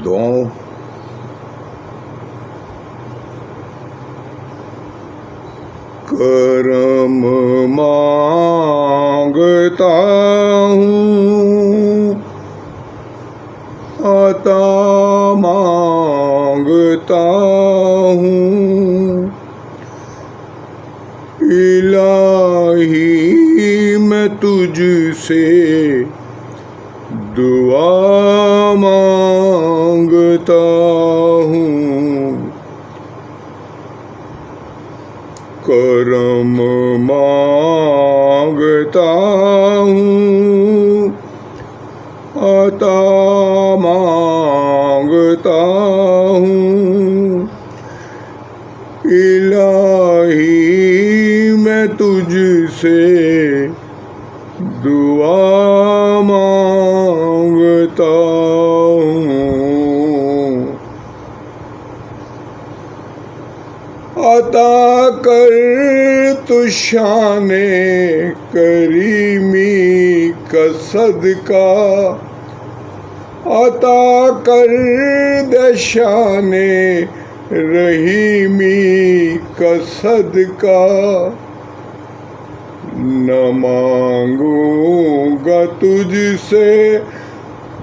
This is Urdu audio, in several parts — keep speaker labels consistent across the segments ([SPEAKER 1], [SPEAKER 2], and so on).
[SPEAKER 1] دعاؤں کرم مانگتا ہوں، عطا مانگتا ہوں، الہی میں تجھ سے دعا مانگتا ہوں، کرم مانگتا ہوں، عطا مانگتا ہوں، الہی میں تجھ سے دعا مانگتا ہوں، عطا کر تو شان کریمی کا صدقہ، عطا کر دے شان رحیمی کا صدقہ، نہ مانگوں گا تجھ سے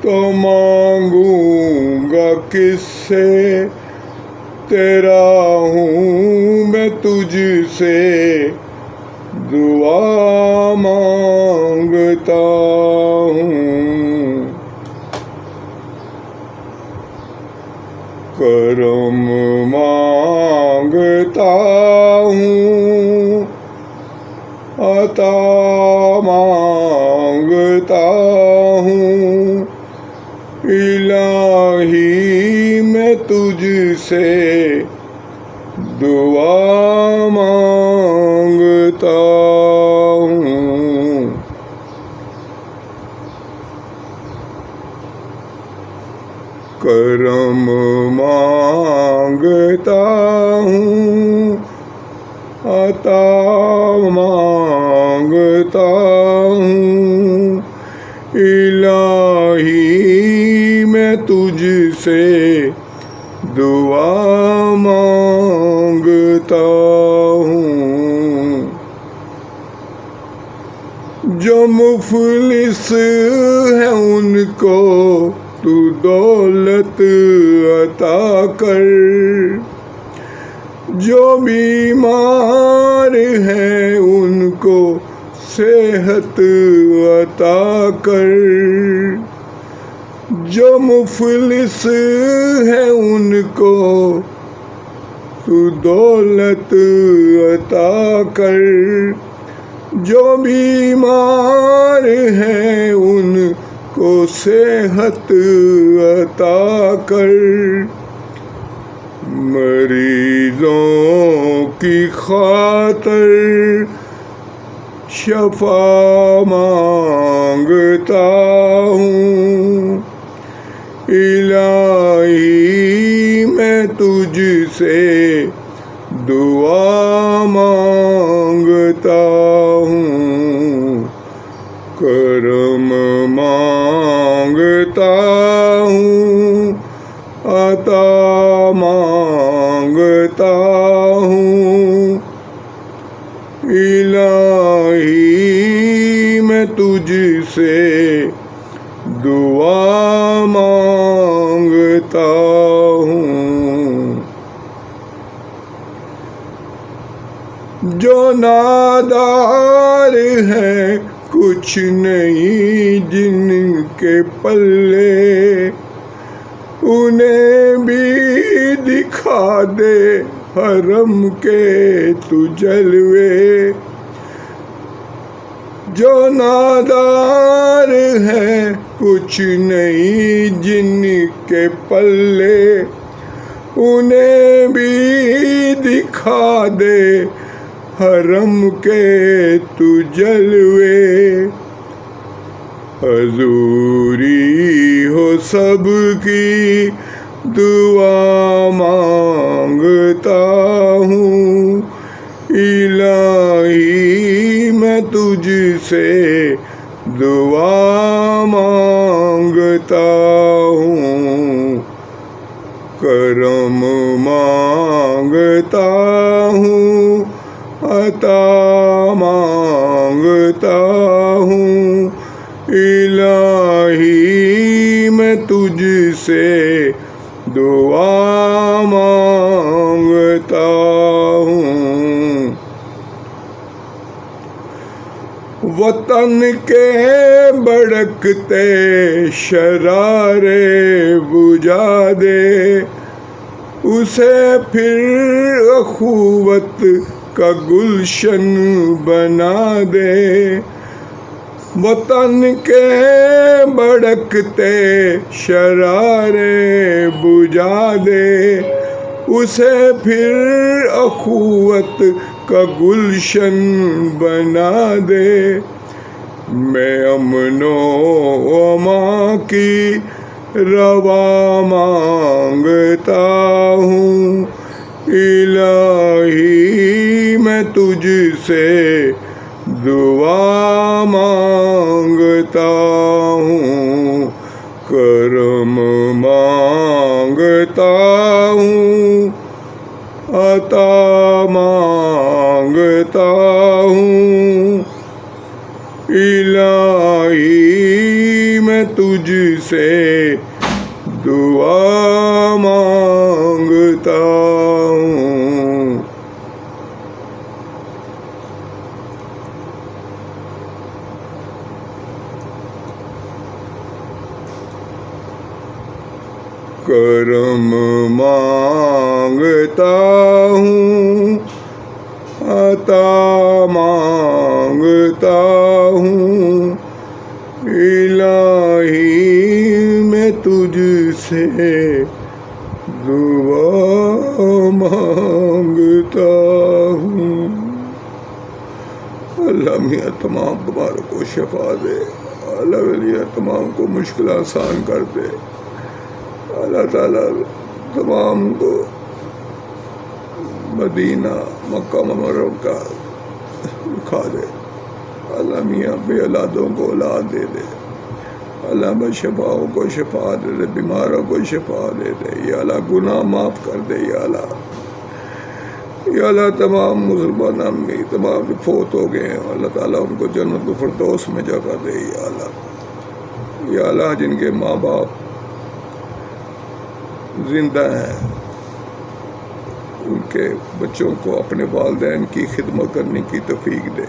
[SPEAKER 1] تو مانگوں گا کس سے، تیرا ہوں میں تجھ سے دعا مانگتا ہوں، کرم مانگتا ہوں، عطا مانگتا ہوں، الہی میں تجھ سے دعا مانگتا ہوں، کرم مانگتا ہوں، عطا مانگتا ہوں، الہی میں تجھ سے دعا مانگتا ہوں، جو مفلس ہے ان کو تو دولت عطا کر، جو بیمار ہیں ان کو صحت عطا کر، جو مفلس ہے ان کو تو دولت عطا کر، جو بیمار ہیں ان کو صحت عطا کر، مریضوں کی خاطر شفا مانگتا ہوں، الہی میں تجھ سے دعا مانگتا ہوں، کرم مانگتا ہوں، عطا مانگتا ہوں، الہی میں تجھ سے دعا مانگتا ہوں، جو نادار ہیں کچھ نہیں جن کے پلے، انہیں بھی دکھا دے حرم کے تو جلوے، جو نادار ہیں کچھ نہیں جن کے پلے، انہیں بھی دکھا دے حرم کے تو جلوے، حضوری ہو سب کی دعا مانگتا ہوں، الہی میں تجھ سے دعا مانگتا ہوں، عطا مانگتا ہوں الہی میں تجھ سے دعا مانگتا ہوں وطن کے بھڑکتے شرارے بجھا دے اسے پھر اخوت کا گلشن بنا دے وطن کے بھڑکتے شرارے بجھا دے اسے پھر اخوت کا گلشن بنا دے میں امن و امان کی روا مانگتا ہوں الہی میں تجھ سے دعا مانگتا ہوں کرم مانگتا ہوں عطا مانگتا ہوں الہی میں تجھ سے دعا مانگتا ہوں کرم مانگتا ہوں عطا مانگتا ہوں الہی میں تجھ سے دعا مانگتا ہوں اللہ میاں تمام بیماروں کو شفا دے اللہ ولیہ تمام کو مشکل آسان کر دے اللہ تعالیٰ تمام کو مدینہ مکہ مکرمہ کا دکھا دے اللہ میاں بے اولادوں کو اولاد دے دے اللہ بے شفاؤں کو شفا دے دے بیماروں کو شفا دے دے یا اللہ گناہ معاف کر دے یا اللہ تمام مسلمان امی تمام جو فوت ہو گئے ہیں اللہ تعالیٰ ان کو جنت الفردوس میں جگہ دے یا اللہ جن کے ماں باپ زندہ ہیں ان کے بچوں کو اپنے والدین کی خدمت کرنے کی توفیق دے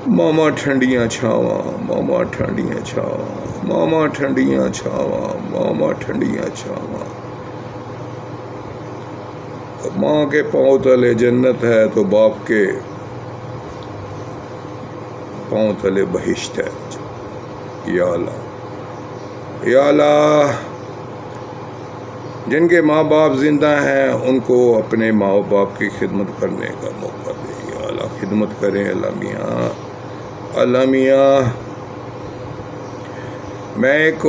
[SPEAKER 1] ماما ٹھنڈیاں چھاواں ماما ٹھنڈیاں چھاواں ماما ٹھنڈیاں چھاواں ماما ٹھنڈیاں چھاواں ماں کے پاؤں تلے جنت ہے تو باپ کے پاؤں تلے بہشت ہے یا اللہ جن کے ماں باپ زندہ ہیں ان کو اپنے ماں باپ کی خدمت کرنے کا موقع دے یا اللہ خدمت کریں اللہ میاں میں ایک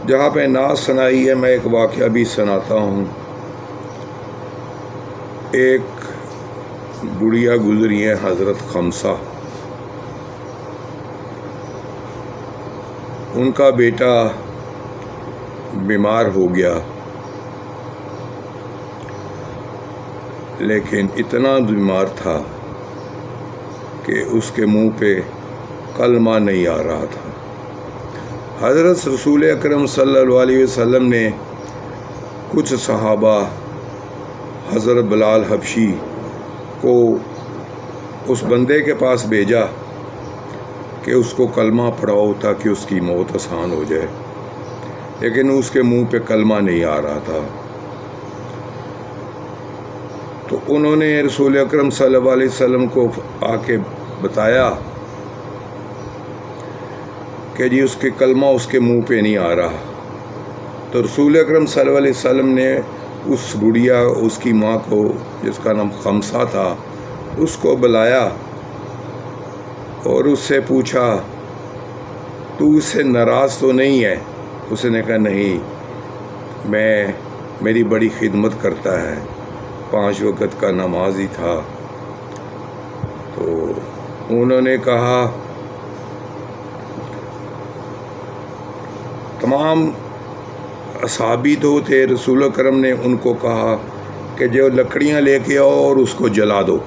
[SPEAKER 1] جہاں پہ نعت سنائی ہے میں ایک واقعہ بھی سناتا ہوں ایک بڑھیا گزری ہے حضرت خمسہ ان کا بیٹا بیمار ہو گیا لیکن اتنا بیمار تھا کہ اس کے منہ پہ کلمہ نہیں آ رہا تھا حضرت رسول اکرم صلی اللہ علیہ وسلم نے کچھ صحابہ حضرت بلال حبشی کو اس بندے کے پاس بھیجا کہ اس کو کلمہ پڑھاؤ تاکہ اس کی موت آسان ہو جائے لیکن اس کے منہ پہ کلمہ نہیں آ رہا تھا تو انہوں نے رسول اکرم صلی اللہ علیہ وسلم کو آ کے بتایا کہ جی اس کے کلمہ اس کے منہ پہ نہیں آ رہا تو رسول اکرم صلی اللہ علیہ وسلم نے اس بڑھیا اس کی ماں کو جس کا نام خمسہ تھا اس کو بلایا اور اس سے پوچھا تو اس سے ناراض تو نہیں ہے اس نے کہا نہیں میری بڑی خدمت کرتا ہے 5 وقت کا نمازی تھا تو انہوں نے کہا تمام اصحابی تو تھے رسول اکرم نے ان کو کہا کہ کہ جو لکڑیاں لے کے آؤ اور اس کو جلا دو۔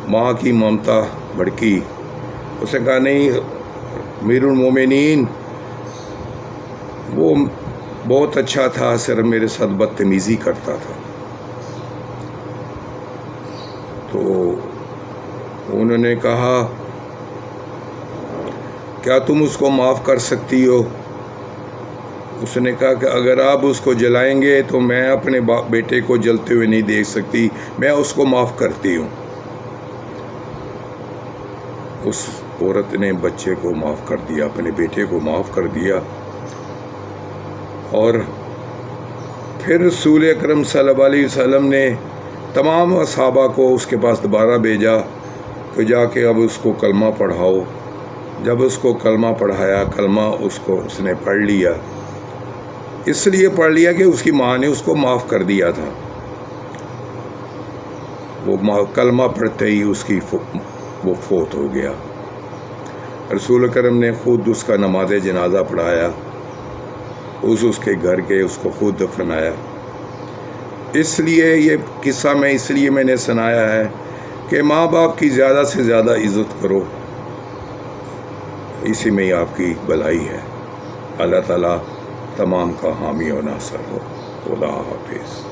[SPEAKER 1] ماں کی ممتا بھڑکی، اس نے کہا نہیں امیر المومنین، وہ بہت اچھا تھا، صرف میرے ساتھ بدتمیزی کرتا تھا۔ تو انہوں نے کہا کیا تم اس کو معاف کر سکتی ہو؟ اس نے کہا کہ اگر آپ اس کو جلائیں گے تو میں اپنے بیٹے کو جلتے ہوئے نہیں دیکھ سکتی، میں اس کو معاف کرتی ہوں۔ اس عورت نے بچے کو معاف کر دیا، اپنے بیٹے کو معاف کر دیا، اور پھر رسول اکرم صلی اللہ علیہ وسلم نے تمام صحابہ کو اس کے پاس دوبارہ بھیجا کہ جا کے اب اس کو کلمہ پڑھاؤ۔ جب اس کو کلمہ پڑھایا، کلمہ اس نے پڑھ لیا، اس لیے پڑھ لیا کہ اس کی ماں نے اس کو معاف کر دیا تھا۔ وہ کلمہ پڑھتے ہی وہ فوت ہو گیا۔ رسول کرم نے خود اس کا نماز جنازہ پڑھایا، اس کے گھر کے اس کو خود دفنایا۔ اس لیے یہ قصہ میں نے سنایا ہے کہ ماں باپ کی زیادہ سے زیادہ عزت کرو، اسی میں ہی آپ کی بھلائی ہے۔ اللہ تعالیٰ تمام کا حامی و ناصر ہو۔ خدا حافظ۔